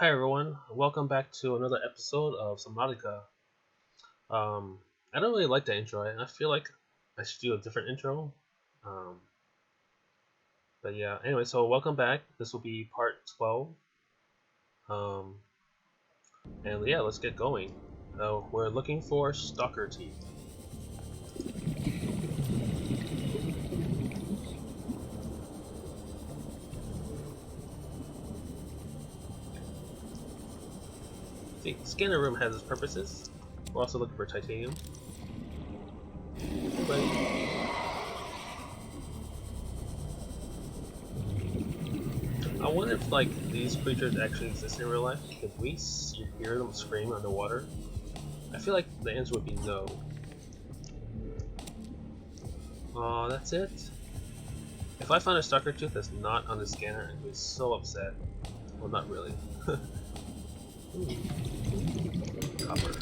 Hi everyone, welcome back to another episode of Subnautica. I don't really like the intro. I feel like I should do a different intro. Um, but yeah, anyway, so welcome back. This will be part 12. Um, and yeah, let's get going. We're looking for stalker teeth. The scanner room has its purposes. We're also looking for titanium. But I wonder if these creatures actually exist in real life. Could we hear them scream underwater? I feel like the answer would be no. Oh, that's it? If I find a stalker tooth that's not on the scanner, I'd be so upset. Well, not really. Ooh. Copper.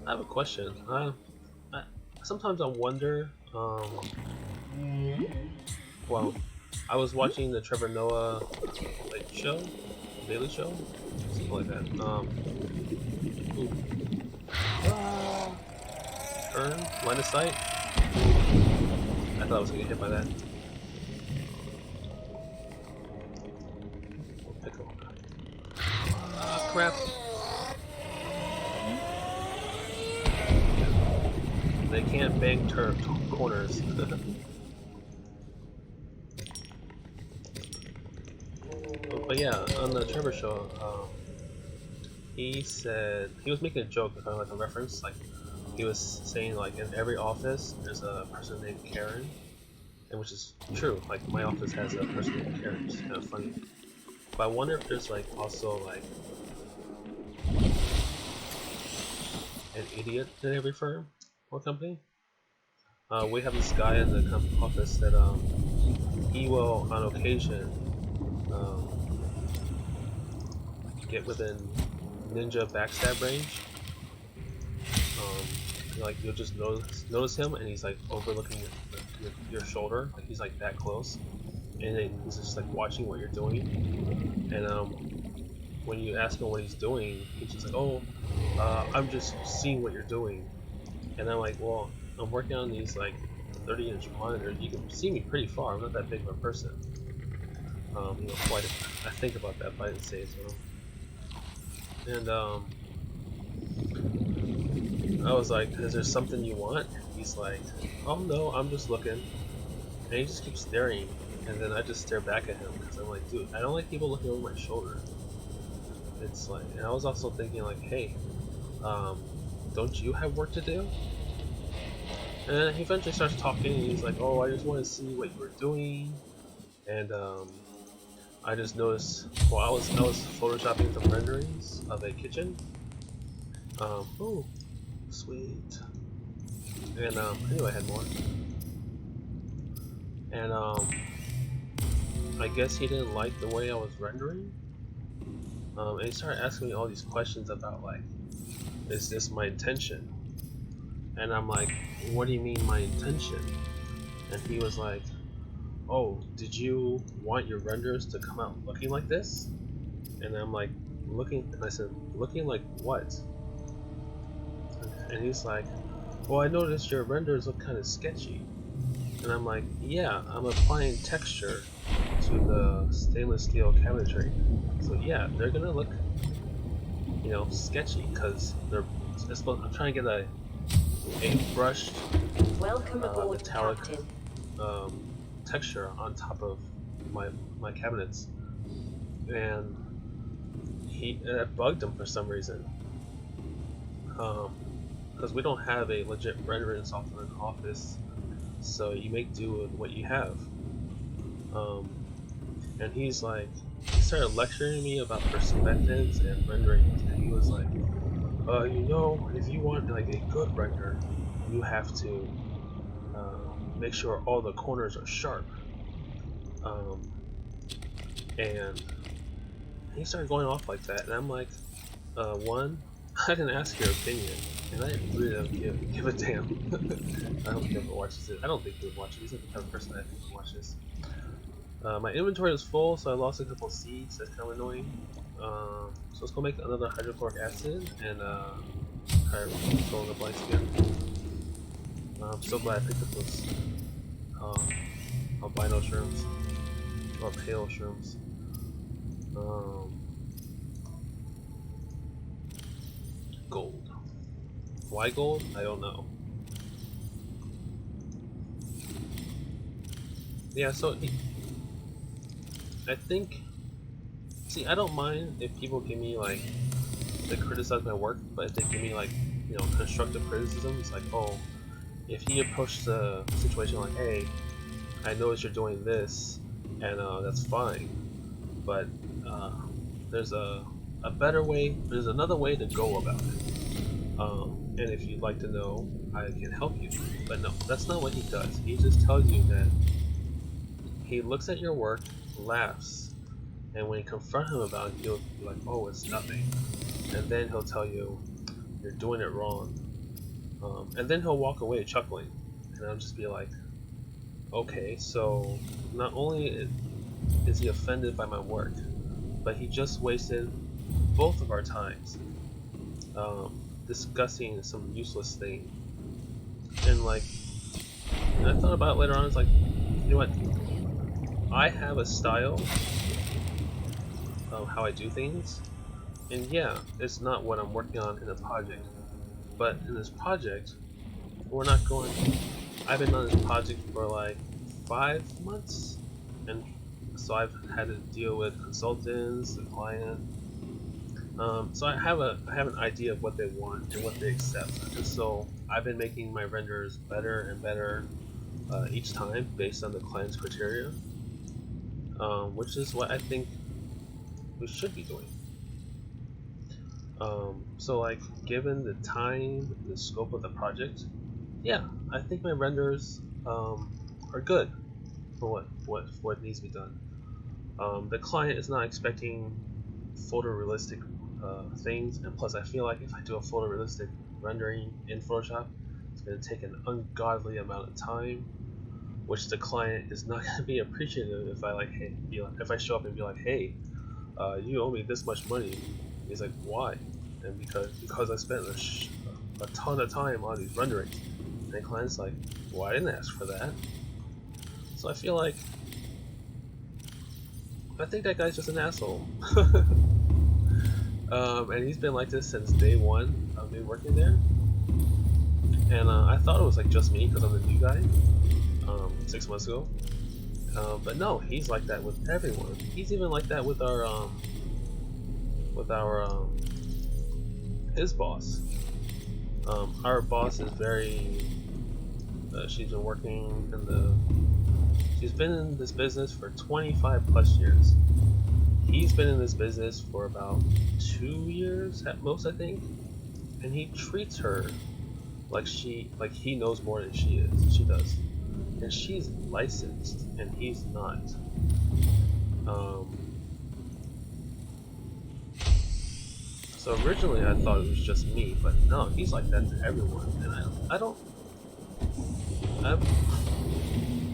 I have a question. Sometimes I wonder, well, I was watching the Trevor Noah show, Daily Show, something like that. Ooh. Turn, line of sight. I thought I was gonna get hit by that. Pickle. Crap. They can't bang corners. But yeah, on the Trevor show, he said he was making a joke, kind of like a reference. Like he was saying, like in every office there's a person named Karen, and which is true. Like my office has a person named Karen, which is kind of funny. But I wonder if there's also an idiot in every firm or company. We have this guy in the office that he will on occasion get within ninja backstab range. You'll just notice him, and he's like overlooking your shoulder, like he's like that close, and then he's just like watching what you're doing. And when you ask him what he's doing, he's just like, "Oh, I'm just seeing what you're doing." And I'm like, "Well, I'm working on these 30-inch monitors. You can see me pretty far. I'm not that big of a person." I think about that, but I didn't say it to him. And I was like, "Is there something you want?" He's like, "Oh no, I'm just looking." And he just keeps staring, and then I just stare back at him because I'm like, "Dude, I don't like people looking over my shoulder." It's like, and I was also thinking like, "Hey, don't you have work to do?" And then he eventually starts talking, and he's like, "Oh, I just want to see what you were doing," and I just noticed. Well, I was photoshopping some renderings of a kitchen. Oh, sweet. And anyway, I had more. And I guess he didn't like the way I was rendering. And he started asking me all these questions about is this my intention? And I'm like, what do you mean my intention? And he was like, oh, did you want your renders to come out looking like this? And I'm like, looking, and I said, looking like what? And he's like, well, I noticed your renders look kind of sketchy. And I'm like, yeah, I'm applying texture to the stainless steel cabinetry. So yeah, they're gonna look, sketchy because I'm trying to get a brushed metallic texture on top of my cabinets, and it bugged him for some reason. Because we don't have a legit rendering software in the office, so you make do with what you have. And he started lecturing me about perspectives and rendering, and he was like, if you want a good render, you have to make sure all the corners are sharp. And he started going off like that, and I'm like, one, I didn't ask your opinion, and I really don't give a damn. I hope he ever watches it. I don't think he would watch it. He's not the type of person I think would watch this. My inventory is full, so I lost a couple seeds. That's kind of annoying. So let's go make another hydrochloric acid and try fill in the blanks again. I'm so glad I picked up those albino shrooms or pale shrooms. Gold. Why gold? I don't know. Yeah, so I think. See, I don't mind if people give me like they criticize my work, but if they give me like constructive criticism, it's like, oh, if he approached the situation like, hey, I notice you're doing this, and that's fine, but there's a better way. There's another way to go about it. And if you'd like to know, I can help you. But no, that's not what he does. He just tells you that he looks at your work, laughs, and when you confront him about it, he'll be like, oh, it's nothing. And then he'll tell you, you're doing it wrong. And then he'll walk away chuckling. And I'll just be like, okay, so not only is he offended by my work, but he just wasted both of our times discussing some useless thing. And like, I thought about it later on, it's like, you know what? I have a style of how I do things, and yeah, it's not what I'm working on in a project. But in this project, we're not going. I've been on this project for like 5 months, and so I've had to deal with consultants, the client. So I have an idea of what they want and what they accept, and so I've been making my renders better and better each time based on the client's criteria, which is what I think we should be doing. So like, given the time and the scope of the project, yeah, I think my renders are good for what needs to be done. The client is not expecting photorealistic things, and plus I feel like if I do a photorealistic rendering in Photoshop, it's going to take an ungodly amount of time, which the client is not going to be appreciative if I like, hey, if I show up and be like, hey, you owe me this much money. He's like, why? And because I spent a ton of time on these renderings. And the client's like, well, I didn't ask for that. So I feel like, I think that guy's just an asshole. And he's been like this since day one of me working there. And I thought it was like just me because I'm the new guy 6 months ago. But no, he's like that with everyone. He's even like that with our his boss. Our boss is very. She's been working she's been in this business for 25 plus years. He's been in this business for about 2 years at most, I think, and he treats her like he knows more than she does, and she's licensed and he's not. So originally I thought it was just me, but no, he's like that to everyone, and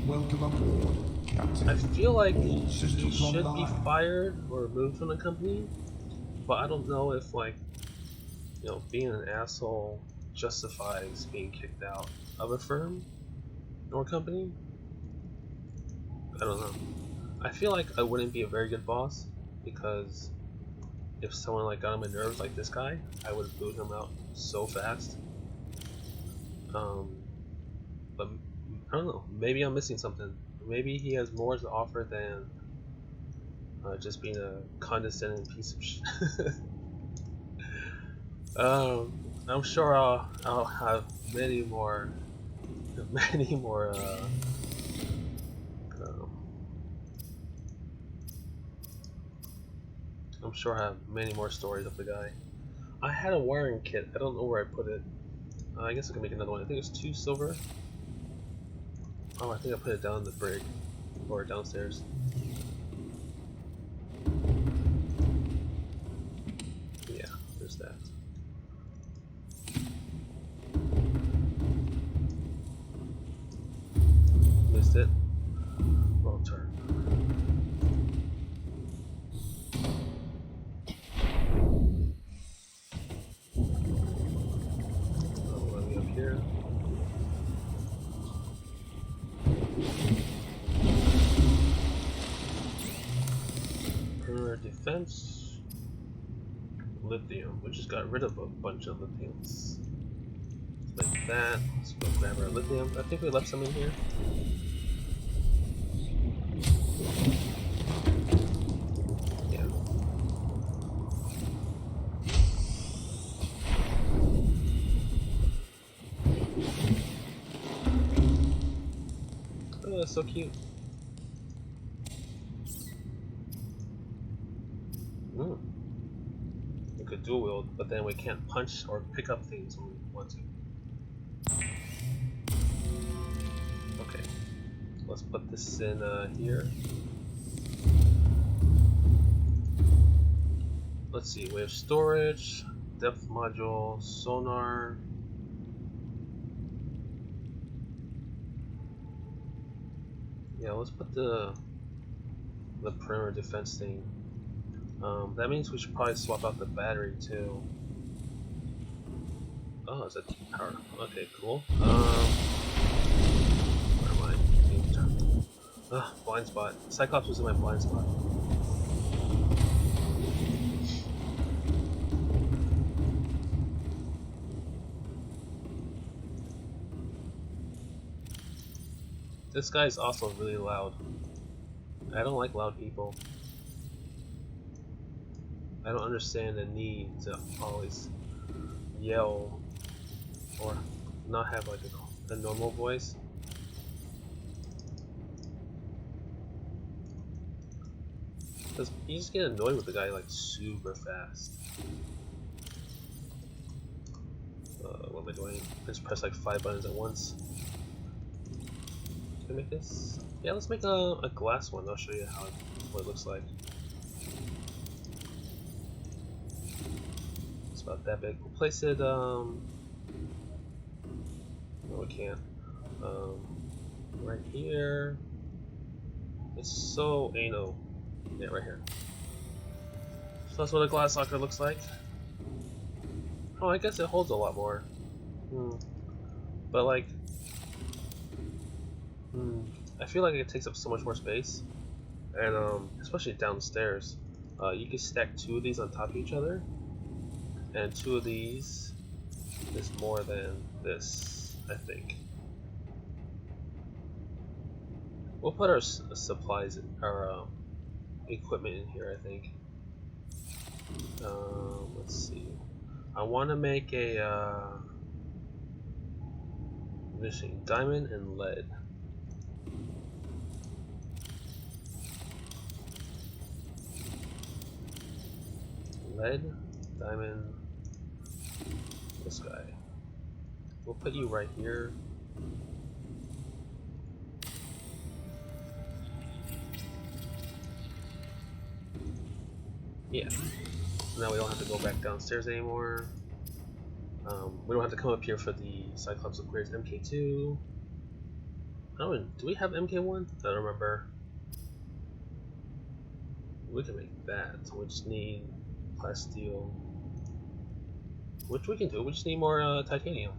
Welcome aboard, Captain. I feel like he should be fired or removed from the company, but I don't know if like, being an asshole justifies being kicked out of a firm or company. I don't know. I feel like I wouldn't be a very good boss, because if someone like got on my nerves like this guy, I would boot him out so fast. But I don't know. Maybe I'm missing something. Maybe he has more to offer than just being a condescending piece of shit. I'm sure I'll have many more I'm sure I have many more stories of the guy. I had a wiring kit. I don't know where I put it. I guess I can make another one. I think it's 2 silver. Oh, I think I put it down in the brig or downstairs. Yeah, there's that. it. Wrong turn. Oh, let me up here. Perimeter defense. Lithium. We just got rid of a bunch of lithiums. Like that. Let's go grab our lithium. I think we left some in here. Yeah. Oh, that's so cute. We could dual wield, but then we can't punch or pick up things when we want to. Okay. Let's put this in here. Let's see, we have storage, depth module, sonar. Yeah, let's put the perimeter defense thing. That means we should probably swap out the battery too. Oh, it's a power. Okay, cool. Where am I? Ugh, blind spot. Cyclops was in my blind spot. This guy is also really loud. I don't like loud people. I don't understand the need to always yell or not have like a normal voice. Because you just get annoyed with the guy like super fast. What am I doing? I just press like 5 buttons at once. Can I make this? Yeah, let's make a glass one. I'll show you what it looks like. It's about that big. We'll place it. No, we can't. Right here. It's so anal. Yeah, right here. So that's what a glass locker looks like. Oh, I guess it holds a lot more. But like, I feel like it takes up so much more space, and especially downstairs. You can stack 2 of these on top of each other, and 2 of these is more than this, I think. We'll put our supplies, our equipment in here, I think. Let's see. I want to make a missing diamond and lead. Lead, diamond, this guy. We'll put you right here. Yeah. Now we don't have to go back downstairs anymore. We don't have to come up here for the Cyclops upgrades. MK2. Oh, do we have MK1? I don't remember. We can make that. We just need plasteel. Which we can do. We just need more titanium.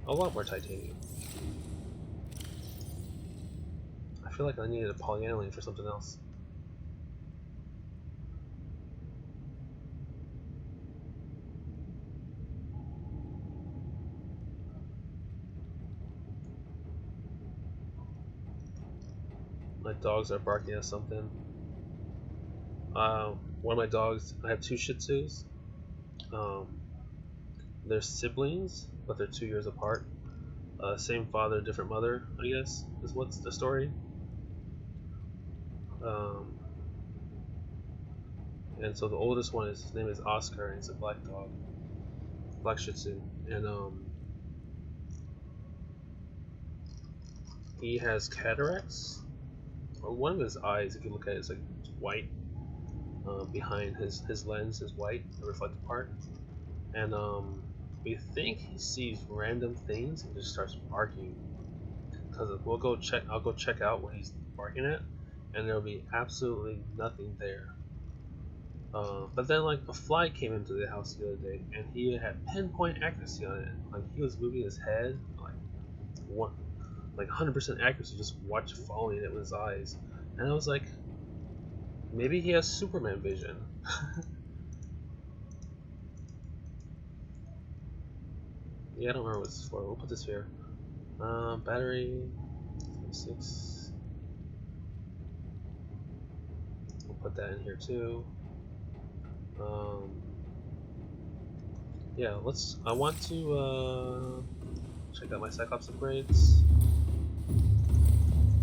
A lot more titanium. I feel like I needed a polyaniline for something else. My dogs are barking at something. One of my dogs, I have 2 Shih Tzus. They're siblings, but they're 2 years apart. Same father, different mother, I guess, is what's the story. And so the oldest one his name is Oscar, and he's a black dog, black Shih Tzu, and he has cataracts. Or one of his eyes, if you look at it, it's like white. Behind his lens is white, the reflective part, and we think he sees random things and just starts barking. because we'll go check. I'll go check out what he's barking at, and there'll be absolutely nothing there. But then like a fly came into the house the other day, and he had pinpoint accuracy on it. Like he was moving his head like 100% accuracy, just watch following it with his eyes, and I was like, maybe he has Superman vision. Yeah, I don't remember what this is for. We'll put this here. Battery 6. We'll put that in here too. Yeah, I want to check out my Cyclops upgrades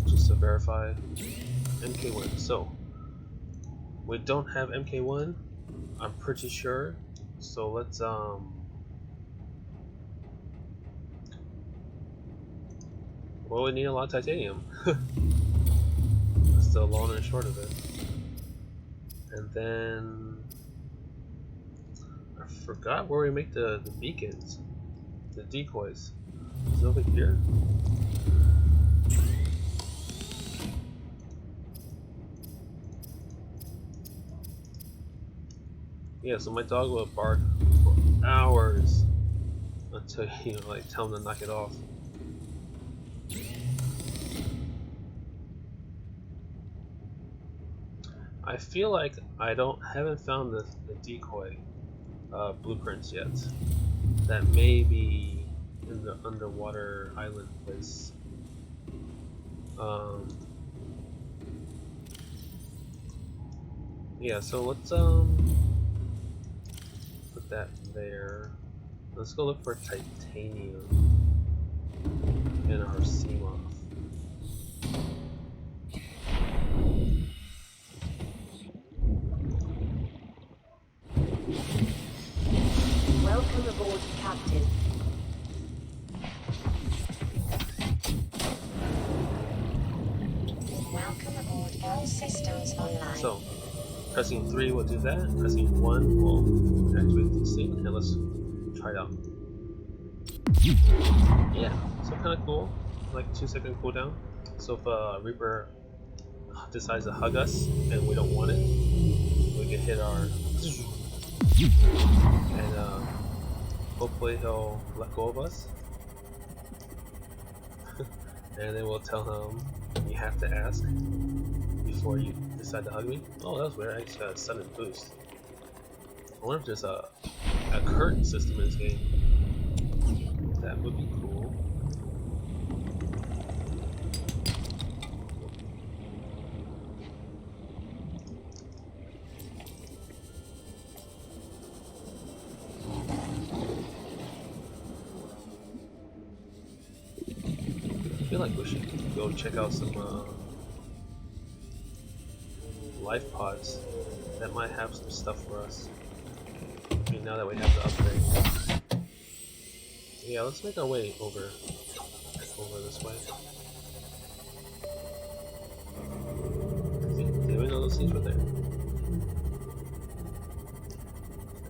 just to verify. MK1. So we don't have MK1. I'm pretty sure. So let's well, we need a lot of titanium. That's the long and short of it. And then I forgot where we make the beacons, the decoys. Is it over here? Yeah, so my dog will bark for hours until you like tell him to knock it off. I feel like I haven't found the decoy blueprints yet. That may be in the underwater island place. Yeah, so let's put that there. Let's go look for titanium in our Seamoth. Welcome aboard, Captain. Welcome aboard. All systems online. So, pressing 3 will do that. Pressing 1 will activate this thing, and let's try it out. Yeah, so kind of cool. Like 2-second cooldown. So if Reaper decides to hug us and we don't want it, we can hit our and hopefully he'll let go of us. And then we'll tell him, you have to ask before you decide to hug me. Oh, that was weird. I just got a sudden boost. I wonder if there's a curtain system in this game. That would be cool. I feel like we should go check out some life pods that might have some stuff for us. I mean, now that we have the upgrade. Yeah, let's make our way over this way. Didn't even know those things were there.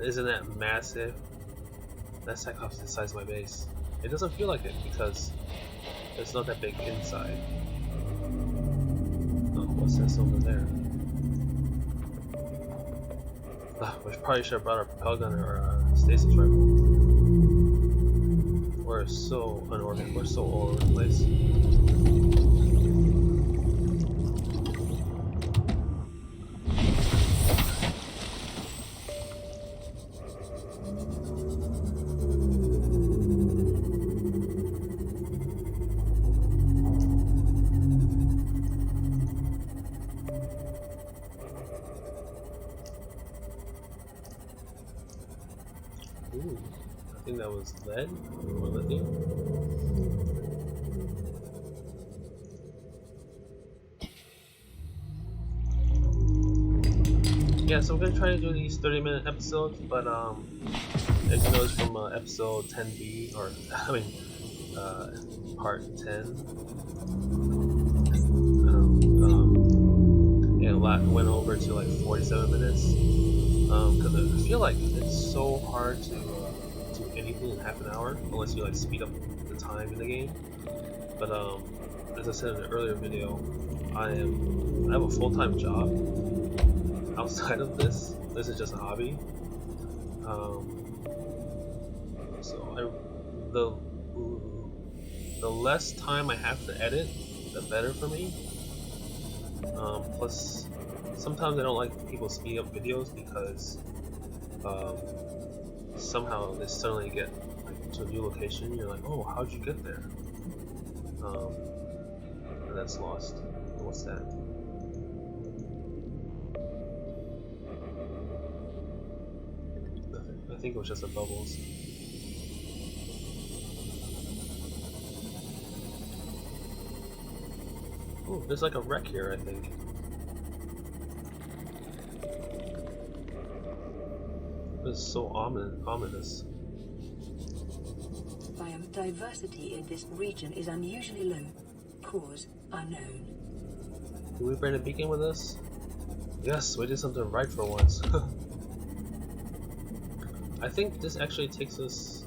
Isn't that massive? That Cyclops is the size of my base. It doesn't feel like it because it's not that big inside. Oh, what's this over there? We probably should have brought our propel gun or our stasis rifle. We're so unorganized. We're so all over the place. Ooh, I think that was lead or lithium. Yeah, so we're gonna try to do these 30-minute episodes, but as you noticed from episode 10B, or I mean, part 10, yeah, went over to like 47 minutes. Because I feel like it's so hard to do anything in half an hour unless you like speed up the the time in the game. But as I said in an earlier video, I have a full-time job outside of this. This is just a hobby. So the less time I have to edit, the better for me. Plus, sometimes I don't like people speeding up videos because somehow they suddenly get like to a new location. And you're like, oh, how'd you get there? And that's lost. What's that? I think it was just the bubbles. Oh, there's like a wreck here, I think. This is so ominous. Biodiversity in this region is unusually low. Cause unknown. Did we bring a beacon with us? Yes, we did something right for once. I think this actually takes us...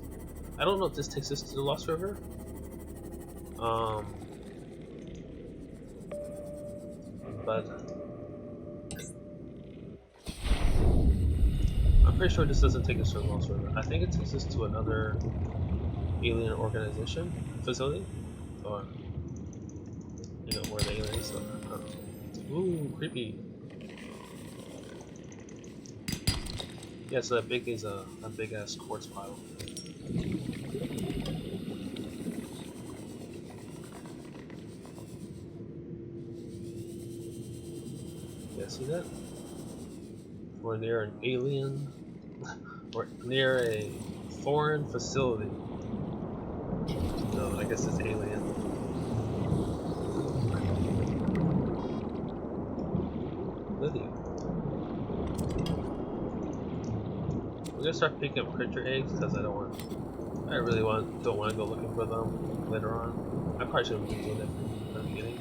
I don't know if this takes us to the Lost River. But I'm pretty sure this doesn't take us to the Lost River. I think it takes us to another alien organization facility, or you know where the aliens are. Ooh, creepy. Yeah, so that big is a big ass quartz pile. Yeah, see that? We're near an alien. We're near a foreign facility. No, I guess it's alien. Lithium. We're gonna start picking up creature eggs because I don't want to go looking for them later on. I probably should have been doing that from the beginning.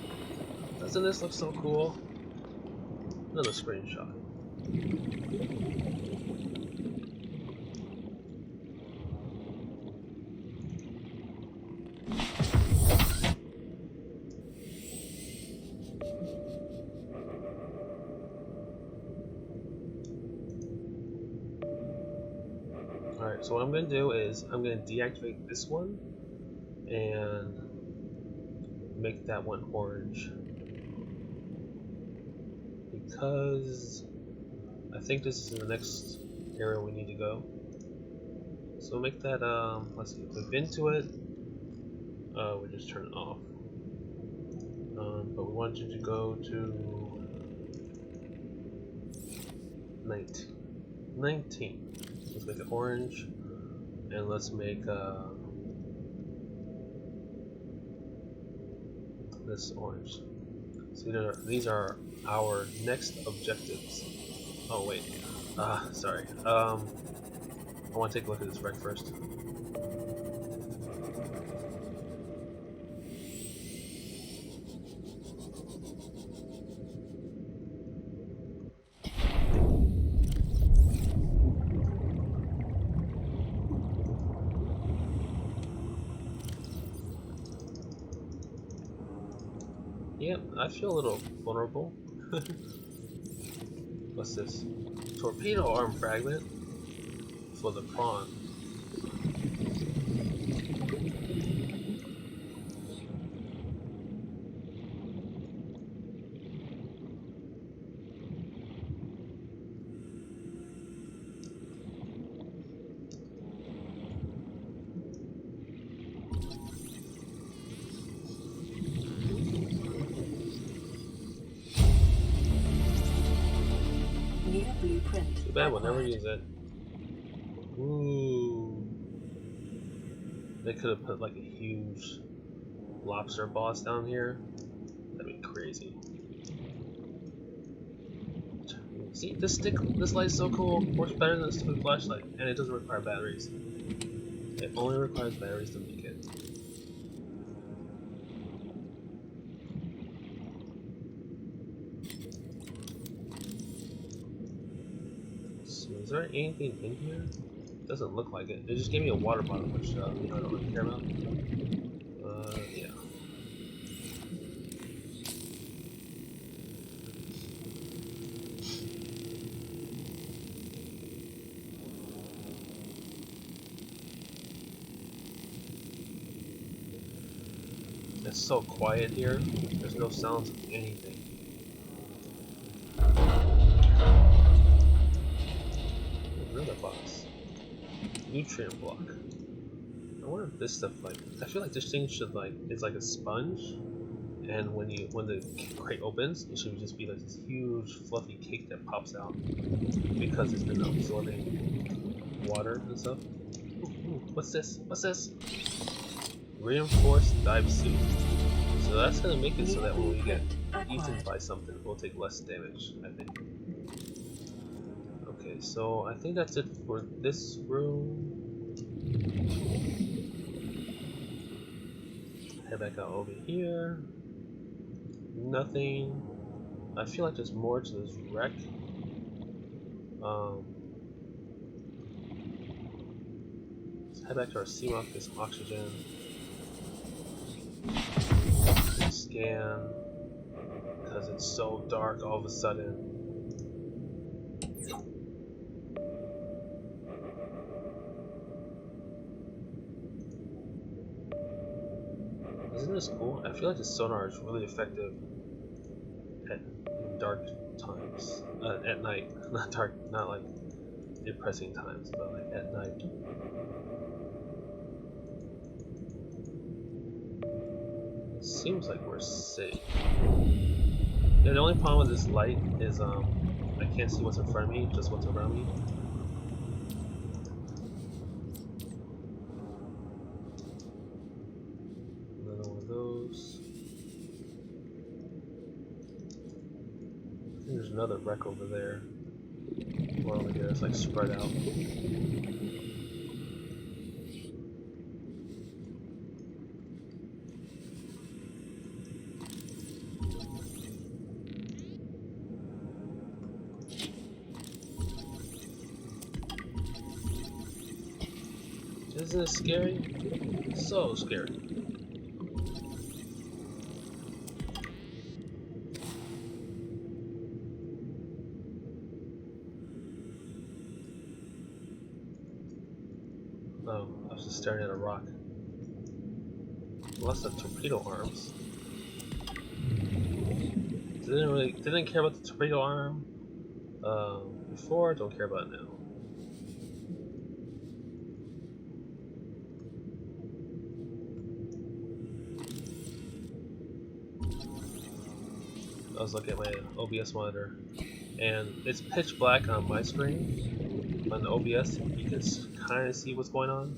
Doesn't this look so cool? Another screenshot. Alright, so what I'm going to do is I'm going to deactivate this one and make that one orange. Because I think this is the next area we need to go. So make that, let's see, if we've been to it, we just turn it off. But we want you to go to 19. Let's make it orange, and let's make this orange. So these are our next objectives. Oh wait, sorry. I want to take a look at this wreck first. Yep, I feel a little vulnerable. What's this? Torpedo arm fragment for the prawn. Too bad we'll never use it. Ooh. They could have put like a huge lobster boss down here. That'd be crazy. See, this light is so cool. Works better than a stupid flashlight, and it doesn't require batteries. It only requires batteries to make it. So, is there anything in here? Doesn't look like it. It just gave me a water bottle, which you know, I don't really care about. Yeah. It's so quiet here. There's no sounds of anything. Another box. Nutrient block. I wonder if this stuff, like, I feel like this thing should, like, it's like a sponge, and when the crate opens, it should just be like this huge fluffy cake that pops out because it's been absorbing water and stuff. Ooh, what's this? What's this? Reinforced dive suit. So that's gonna make it so that when we get eaten by something, we'll take less damage, I think. Okay, so I think that's it for this room. Head back out over here. Nothing. I feel like there's more to this wreck. Let's head back to our CMOC, get some oxygen. Scan. Because it's so dark all of a sudden. Isn't this cool? I feel like the sonar is really effective at dark times. At night. Not dark, not like depressing times, but like at night. It seems like we're safe. Yeah, the only problem with this light is I can't see what's in front of me, just what's around me. Another one of those. I think there's another wreck over there. Or over here, it's like spread out. Isn't it scary? So scary. Oh, I was just staring at a rock. Lots of torpedo arms. Didn't care about the torpedo arm before. Don't care about it now. I was looking at my OBS monitor, and it's pitch black on my screen. On the OBS, you can kind of see what's going on.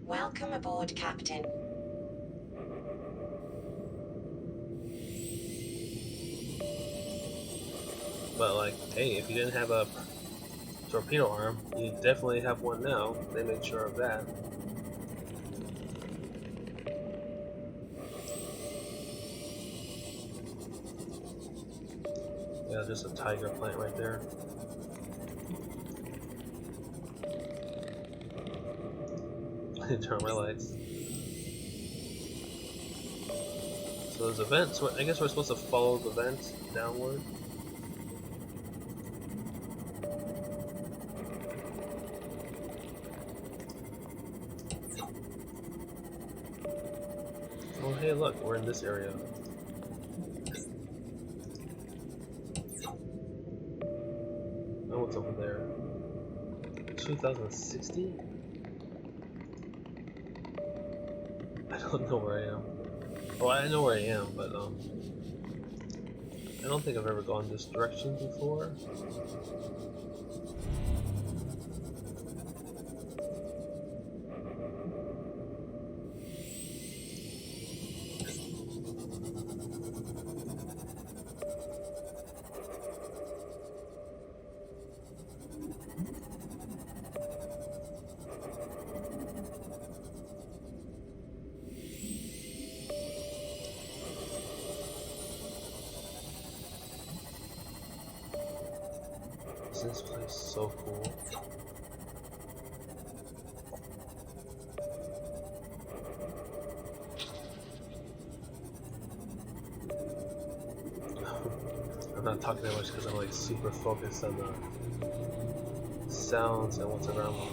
Welcome aboard, Captain. But like, hey, if you didn't have a torpedo arm, you definitely have one now. They made sure of that. Yeah, just a tiger plant right there. Turn on my lights. So there's a vent, so I guess we're supposed to follow the vent downward. Oh hey look, we're in this area. Oh, what's over there? 2060? I don't know where I am. Oh, I know where I am, but I don't think I've ever gone this direction before. Is this place so cool? I'm not talking that much because I'm like super focused on the sounds and what's around me.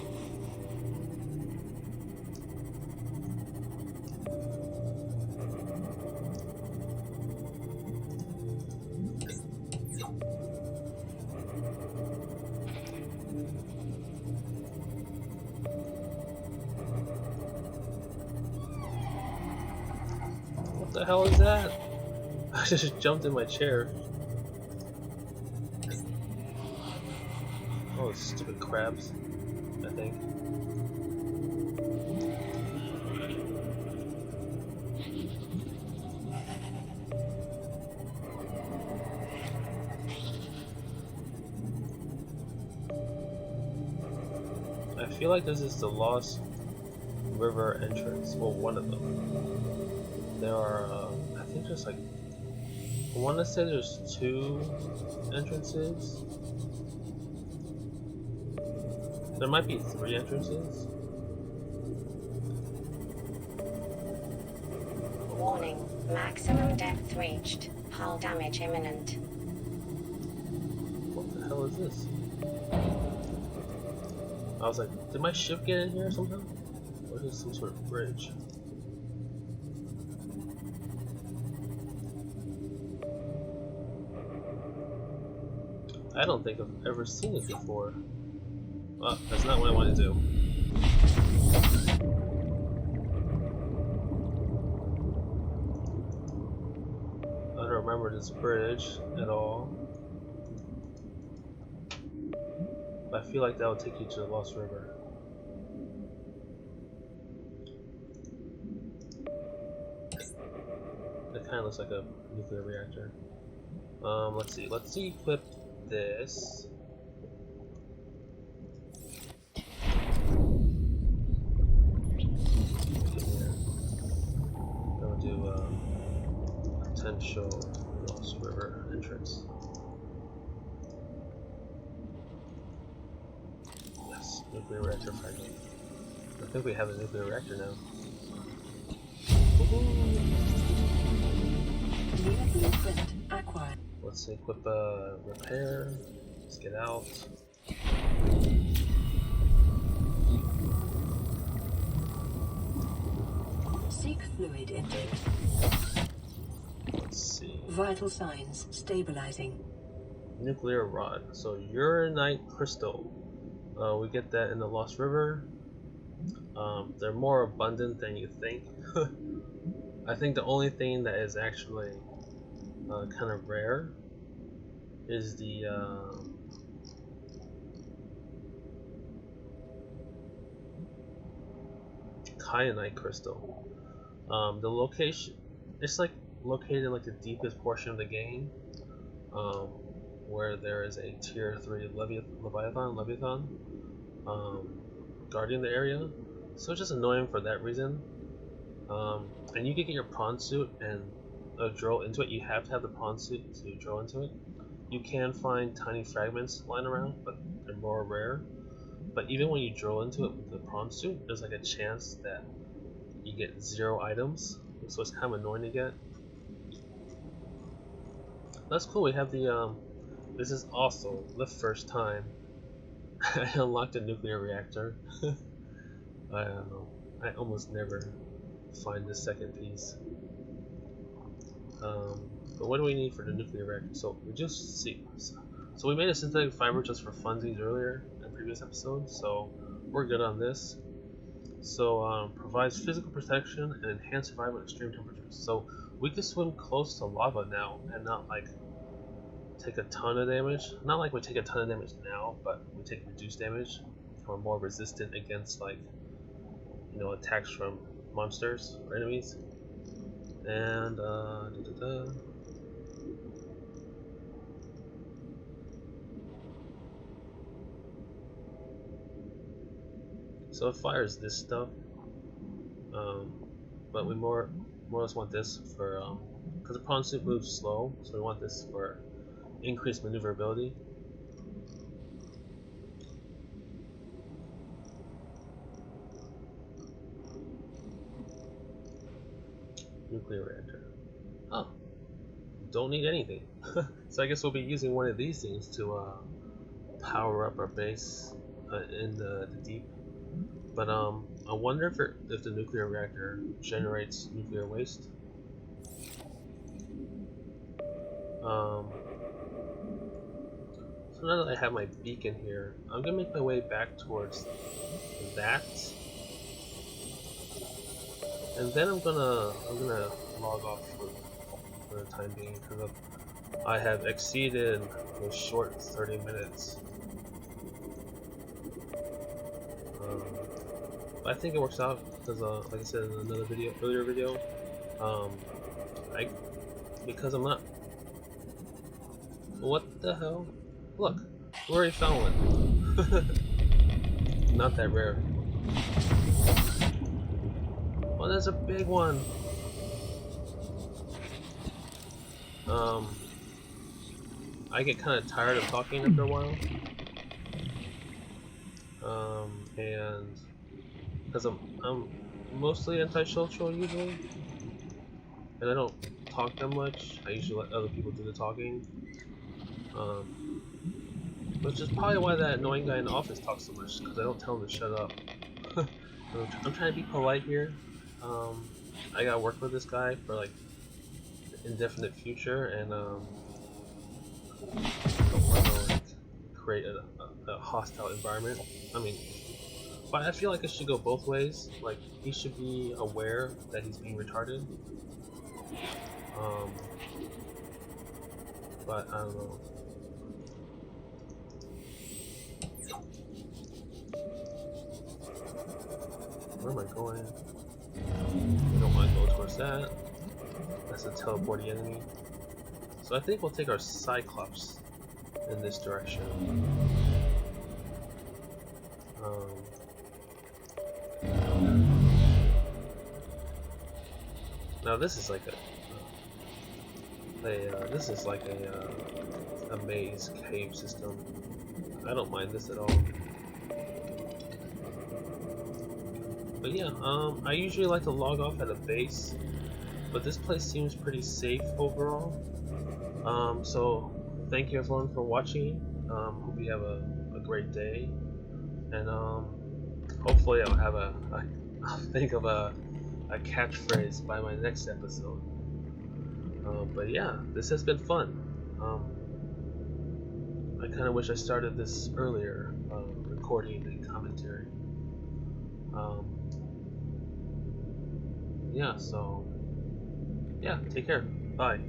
What the hell is that? I just jumped in my chair. Oh, stupid crabs, I think. I feel like this is the Lost River entrance. Well, one of them. There are, I think there's like, I want to say there's 2 entrances. There might be 3 entrances. Warning. Maximum depth reached. Hull damage imminent. What the hell is this? I was like, did my ship get in here somehow? Or is this some sort of bridge? I don't think I've ever seen it before. That's not what I want to do. I don't remember this bridge at all. But I feel like that would take you to the Lost River. It kind of looks like a nuclear reactor. Let's see. Let's equip this. I'll do potential Lost River entrance. Yes, nuclear reactor fragment. I think we have a nuclear reactor now. Let's equip repair. Let's get out. Seek fluid intake. Let's see. Vital signs stabilizing. Nuclear rod. So uranite crystal. We get that in the Lost River. They're more abundant than you think. I think the only thing that is actually kind of rare is the kyanite crystal. The location, it's like located in like the deepest portion of the game, where there is a tier 3 Leviathan guarding the area. So it's just annoying for that reason. And you can get your prawn suit and drill into it. You have to have the prawn suit to drill into it. You can find tiny fragments lying around, but they're more rare. But even when you drill into it with the prawn suit, there's like a chance that you get 0 items, so it's kind of annoying to get. That's cool. We have the this is also the first time I unlocked a nuclear reactor. I don't know. I almost never find the second piece. But what do we need for the nuclear reactor? So we just see. So we made a synthetic fiber just for funsies earlier in previous episodes, so we're good on this. So provides physical protection and enhanced survival at extreme temperatures. So we can swim close to lava now and not like take a ton of damage. Not like we take a ton of damage now, but we take reduced damage. We're more resistant against like, you know, attacks from monsters or enemies. And so it fires this stuff, but we more or less want this for because the prawn suit moves slow, so we want this for increased maneuverability. Nuclear reactor. Oh, don't need anything. So I guess we'll be using one of these things to power up our base in the deep. But I wonder if the nuclear reactor generates nuclear waste. So now that I have my beacon here, I'm gonna make my way back towards that, and then I'm gonna log off for the time being because I have exceeded the short 30 minutes. I think it works out because, like I said in another earlier video, because I'm not. What the hell? Look, we already found one. Not that rare. Oh, there's a big one. I get kind of tired of talking after a while. And because I'm mostly antisocial usually, and I don't talk that much. I usually let other people do the talking. Which is probably why that annoying guy in the office talks so much, because I don't tell him to shut up. I'm trying to be polite here. I gotta work with this guy for like the indefinite future, and don't want to like create a hostile environment. I mean, but I feel like it should go both ways. Like he should be aware that he's being retarded. But I don't know. Where am I going? I don't want to go towards that. That's a teleporting enemy. So I think we'll take our Cyclops in this direction. Now this is like a maze cave system. I don't mind this at all. But yeah, I usually like to log off at a base, but this place seems pretty safe overall. So thank you everyone for watching. Hope you have a great day, and hopefully I'll think of a catchphrase by my next episode. But yeah, this has been fun. I kind of wish I started this earlier, recording and commentary. Yeah, so yeah, take care. Bye.